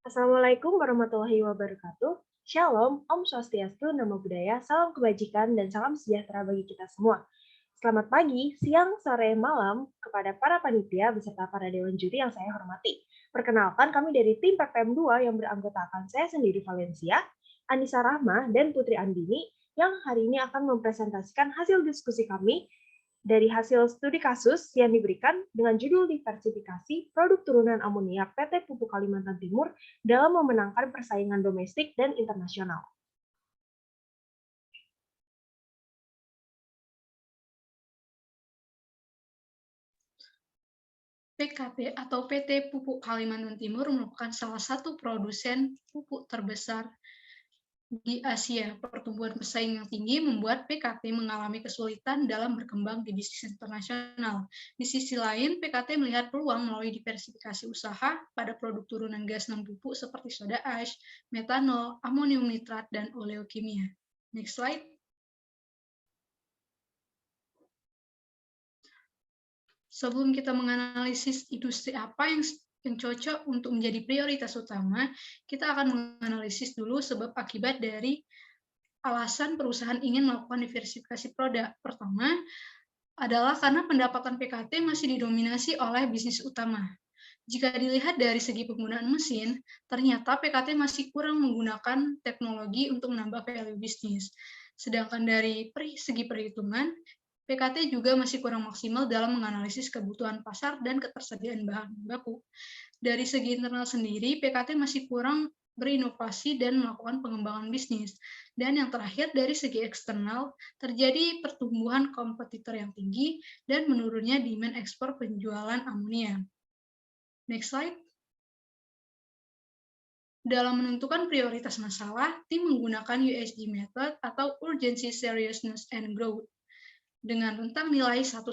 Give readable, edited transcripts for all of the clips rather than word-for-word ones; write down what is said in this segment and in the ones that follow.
Assalamualaikum warahmatullahi wabarakatuh. Shalom, Om Swastiastu, Namo Buddhaya, salam kebajikan, dan salam sejahtera bagi kita semua. Selamat pagi, siang, sore, malam kepada para panitia beserta para dewan juri yang saya hormati. Perkenalkan, kami dari tim PPM 2 yang beranggotakan saya sendiri Valencia, Anissa Rahma, dan Putri Andini yang hari ini akan mempresentasikan hasil diskusi kami dari hasil studi kasus yang diberikan dengan judul diversifikasi produk turunan amonia PT Pupuk Kalimantan Timur dalam memenangkan persaingan domestik dan internasional. PKT atau PT Pupuk Kalimantan Timur merupakan salah satu produsen pupuk terbesar di Asia. Pertumbuhan pesaing yang tinggi membuat PKT mengalami kesulitan dalam berkembang di bisnis internasional. Di sisi lain, PKT melihat peluang melalui diversifikasi usaha pada produk turunan gas non-pupuk seperti soda ash, metanol, amonium nitrat, dan oleokimia. Next slide. Sebelum kita menganalisis industri apa yang cocok untuk menjadi prioritas utama, kita akan menganalisis dulu sebab akibat dari alasan perusahaan ingin melakukan diversifikasi produk. Pertama adalah karena pendapatan PKT masih didominasi oleh bisnis utama. Jika dilihat dari segi penggunaan mesin, ternyata PKT masih kurang menggunakan teknologi untuk menambah value bisnis. Sedangkan dari segi perhitungan, PKT juga masih kurang maksimal dalam menganalisis kebutuhan pasar dan ketersediaan bahan baku. Dari segi internal sendiri, PKT masih kurang berinovasi dan melakukan pengembangan bisnis. Dan yang terakhir, dari segi eksternal, terjadi pertumbuhan kompetitor yang tinggi dan menurunnya demand ekspor penjualan amonia. Next slide. Dalam menentukan prioritas masalah, tim menggunakan USG method atau Urgency, Seriousness, and Growth dengan rentang nilai 1-5.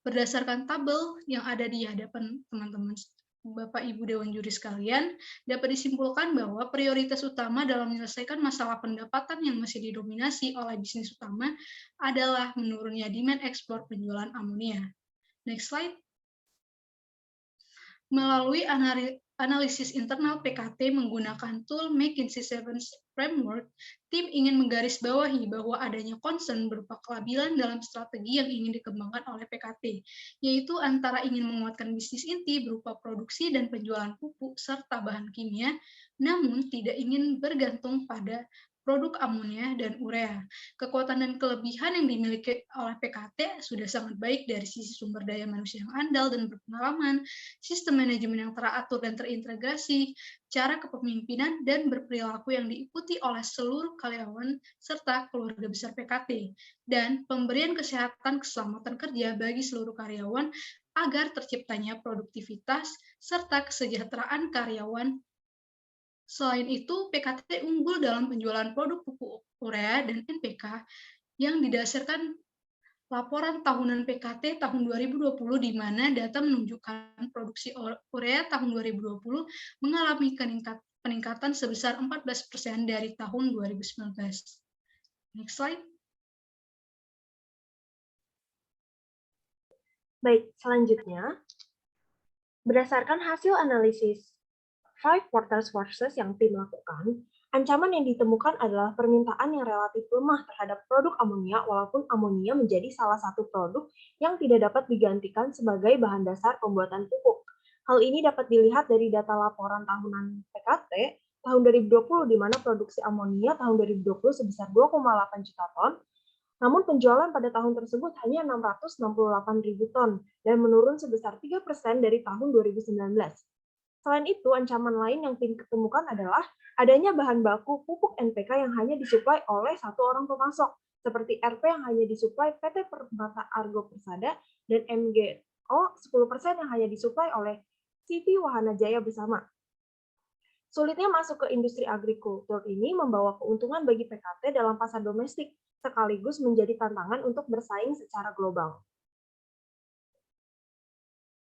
Berdasarkan tabel yang ada di hadapan teman-teman Bapak Ibu Dewan Juri sekalian, dapat disimpulkan bahwa prioritas utama dalam menyelesaikan masalah pendapatan yang masih didominasi oleh bisnis utama adalah menurunnya demand ekspor penjualan amonia. Next slide. Melalui analisis internal PKT menggunakan tool McKinsey Sevens Framework, tim ingin menggarisbawahi bahwa adanya concern berupa kelabilan dalam strategi yang ingin dikembangkan oleh PKT, yaitu antara ingin menguatkan bisnis inti berupa produksi dan penjualan pupuk serta bahan kimia, namun tidak ingin bergantung pada produk amonia dan urea. Kekuatan dan kelebihan yang dimiliki oleh PKT sudah sangat baik dari sisi sumber daya manusia yang andal dan berpengalaman, sistem manajemen yang teratur dan terintegrasi, cara kepemimpinan dan berperilaku yang diikuti oleh seluruh karyawan serta keluarga besar PKT, dan pemberian kesehatan keselamatan kerja bagi seluruh karyawan agar terciptanya produktivitas serta kesejahteraan karyawan. Selain itu, PKT unggul dalam penjualan produk pupuk urea dan NPK yang didasarkan laporan tahunan PKT tahun 2020 di mana data menunjukkan produksi urea tahun 2020 mengalami peningkatan sebesar 14% dari tahun 2019. Next slide. Baik, selanjutnya, berdasarkan hasil analisis 5 quarters forces yang tim lakukan, ancaman yang ditemukan adalah permintaan yang relatif lemah terhadap produk amonia walaupun amonia menjadi salah satu produk yang tidak dapat digantikan sebagai bahan dasar pembuatan pupuk. Hal ini dapat dilihat dari data laporan tahunan PKT tahun 2020 di mana produksi amonia tahun 2020 sebesar 2,8 juta ton, namun penjualan pada tahun tersebut hanya 668.000 ton dan menurun sebesar 3% dari tahun 2019. Selain itu, ancaman lain yang tim ketemukan adalah adanya bahan baku pupuk NPK yang hanya disuplai oleh satu orang pemasok, seperti RP yang hanya disuplai PT Permata Argo Persada dan MGO 10% yang hanya disuplai oleh CV Wahana Jaya bersama. Sulitnya masuk ke industri agrikultur ini membawa keuntungan bagi PKT dalam pasar domestik, sekaligus menjadi tantangan untuk bersaing secara global.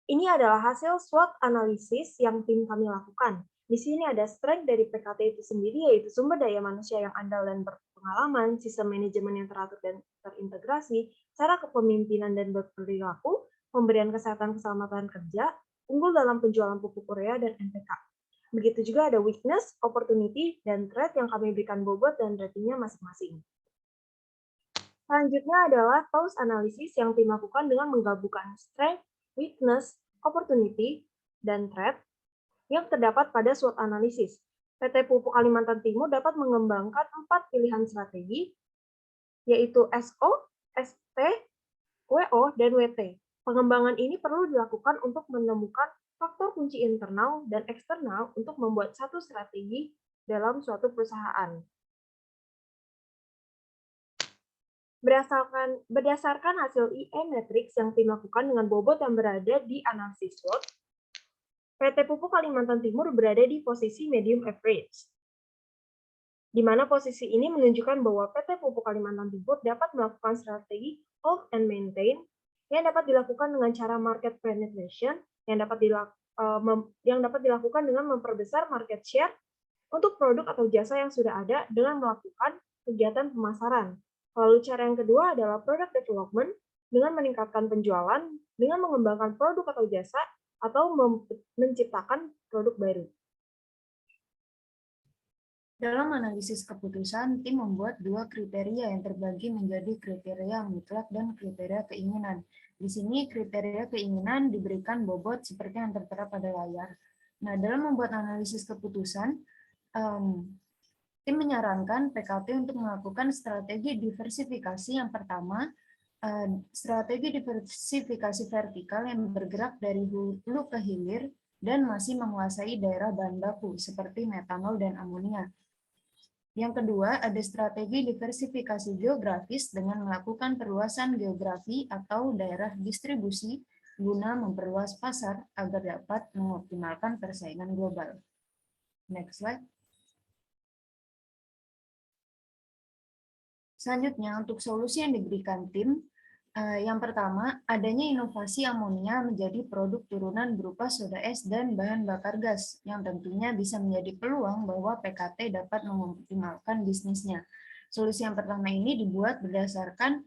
Ini adalah hasil SWOT analisis yang tim kami lakukan. Di sini ada strength dari PKT itu sendiri, yaitu sumber daya manusia yang andal dan berpengalaman, sistem manajemen yang teratur dan terintegrasi, cara kepemimpinan dan berperilaku, pemberian kesehatan keselamatan kerja, unggul dalam penjualan pupuk urea dan NPK. Begitu juga ada weakness, opportunity, dan threat yang kami berikan bobot dan ratingnya masing-masing. Selanjutnya adalah TOWS analysis yang tim lakukan dengan menggabungkan strength, weakness, opportunity, dan threat yang terdapat pada SWOT analisis. PT Pupuk Kalimantan Timur dapat mengembangkan 4 pilihan strategi, yaitu SO, ST, WO, dan WT. Pengembangan ini perlu dilakukan untuk menemukan faktor kunci internal dan eksternal untuk membuat satu strategi dalam suatu perusahaan. Berdasarkan hasil IE Matrix yang tim lakukan dengan bobot yang berada di analisis SWOT, PT Pupuk Kalimantan Timur berada di posisi medium average, di mana posisi ini menunjukkan bahwa PT Pupuk Kalimantan Timur dapat melakukan strategi hold and maintain yang dapat dilakukan dengan cara market penetration yang dapat dilakukan dengan memperbesar market share untuk produk atau jasa yang sudah ada dengan melakukan kegiatan pemasaran. Lalu cara yang kedua adalah product development dengan meningkatkan penjualan dengan mengembangkan produk atau jasa atau menciptakan produk baru. Dalam analisis keputusan, tim membuat dua kriteria yang terbagi menjadi kriteria mutlak dan kriteria keinginan. Di sini kriteria keinginan diberikan bobot seperti yang tertera pada layar. Nah, dalam membuat analisis keputusan, tim menyarankan PKT untuk melakukan strategi diversifikasi yang pertama, strategi diversifikasi vertikal yang bergerak dari hulu ke hilir dan masih menguasai daerah bahan baku seperti metanol dan amonia. Yang kedua, ada strategi diversifikasi geografis dengan melakukan perluasan geografi atau daerah distribusi guna memperluas pasar agar dapat mengoptimalkan persaingan global. Next slide. Selanjutnya, untuk solusi yang diberikan tim, yang pertama, adanya inovasi amonia menjadi produk turunan berupa soda es dan bahan bakar gas, yang tentunya bisa menjadi peluang bahwa PKT dapat mengoptimalkan bisnisnya. Solusi yang pertama ini dibuat berdasarkan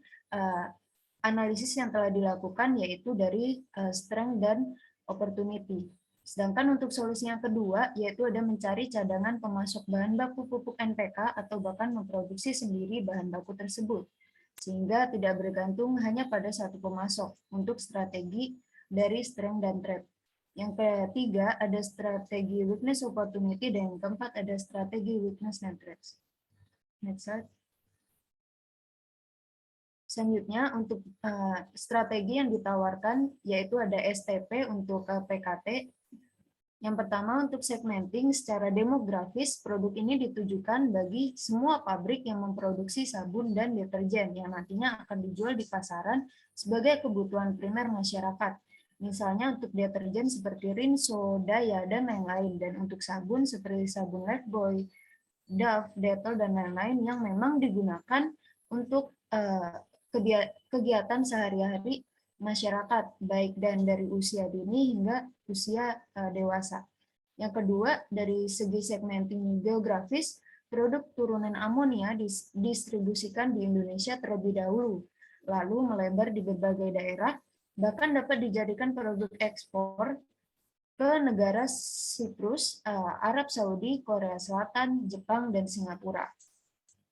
analisis yang telah dilakukan, yaitu dari strength dan opportunity. Sedangkan untuk solusi yang kedua, yaitu ada mencari cadangan pemasok bahan baku pupuk NPK atau bahkan memproduksi sendiri bahan baku tersebut, sehingga tidak bergantung hanya pada satu pemasok untuk strategi dari strength dan threat. Yang ketiga, ada strategi weakness opportunity, dan yang keempat ada strategi weakness dan threats. Next slide. Selanjutnya, untuk strategi yang ditawarkan, yaitu ada STP untuk PKT. Yang pertama, untuk segmenting secara demografis, produk ini ditujukan bagi semua pabrik yang memproduksi sabun dan deterjen yang nantinya akan dijual di pasaran sebagai kebutuhan primer masyarakat. Misalnya untuk deterjen seperti Rinso, Daya, dan lain-lain. Dan untuk sabun seperti sabun Lifebuoy, Dove, Dettol, dan lain-lain yang memang digunakan untuk kegiatan sehari-hari masyarakat, baik dan dari usia dini hingga usia dewasa. Yang kedua, dari segi segmenting geografis, produk turunan amonia didistribusikan di Indonesia terlebih dahulu, lalu melebar di berbagai daerah, bahkan dapat dijadikan produk ekspor ke negara Siprus, Arab Saudi, Korea Selatan, Jepang, dan Singapura.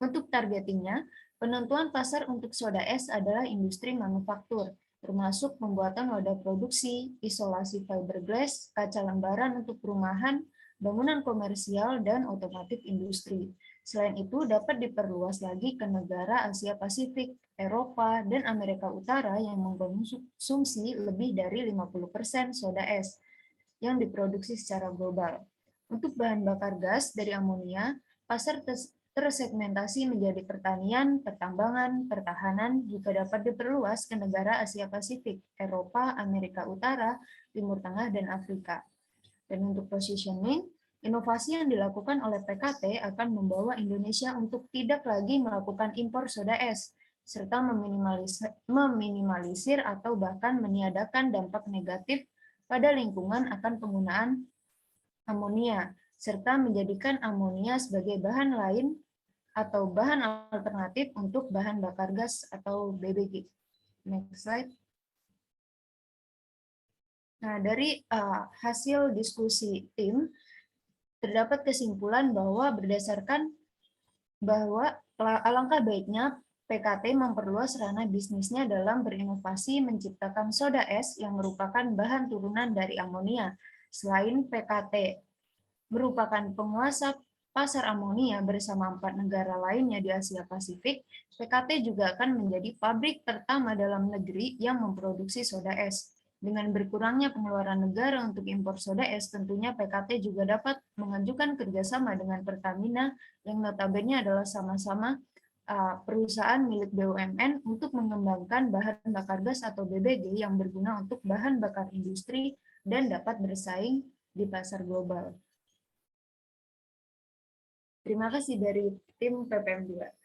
Untuk targetingnya, penentuan pasar untuk soda es adalah industri manufaktur, termasuk pembuatan wadah produksi, isolasi fiberglass, kaca lembaran untuk perumahan, bangunan komersial, dan otomotif industri. Selain itu, dapat diperluas lagi ke negara Asia Pasifik, Eropa, dan Amerika Utara yang mengkonsumsi lebih dari 50% soda es yang diproduksi secara global. Untuk bahan bakar gas dari amonia, pasar tersegmentasi menjadi pertanian, pertambangan, pertahanan, juga dapat diperluas ke negara Asia Pasifik, Eropa, Amerika Utara, Timur Tengah, dan Afrika. Dan untuk positioning, inovasi yang dilakukan oleh PKT akan membawa Indonesia untuk tidak lagi melakukan impor soda es, serta meminimalisir atau bahkan meniadakan dampak negatif pada lingkungan akan penggunaan amonia, serta menjadikan amonia sebagai bahan lain atau bahan alternatif untuk bahan bakar gas atau BBG. Next slide. Nah, dari hasil diskusi tim, terdapat kesimpulan bahwa alangkah baiknya PKT memperluas ranah bisnisnya dalam berinovasi menciptakan soda es yang merupakan bahan turunan dari amonia. Selain PKT merupakan penguasa pasar amonia bersama 4 negara lainnya di Asia Pasifik, PKT juga akan menjadi pabrik pertama dalam negeri yang memproduksi soda es. Dengan berkurangnya pengeluaran negara untuk impor soda es, tentunya PKT juga dapat mengajukan kerjasama dengan Pertamina yang notabene adalah sama-sama perusahaan milik BUMN untuk mengembangkan bahan bakar gas atau BBG yang berguna untuk bahan bakar industri dan dapat bersaing di pasar global. Terima kasih dari tim PPM 2.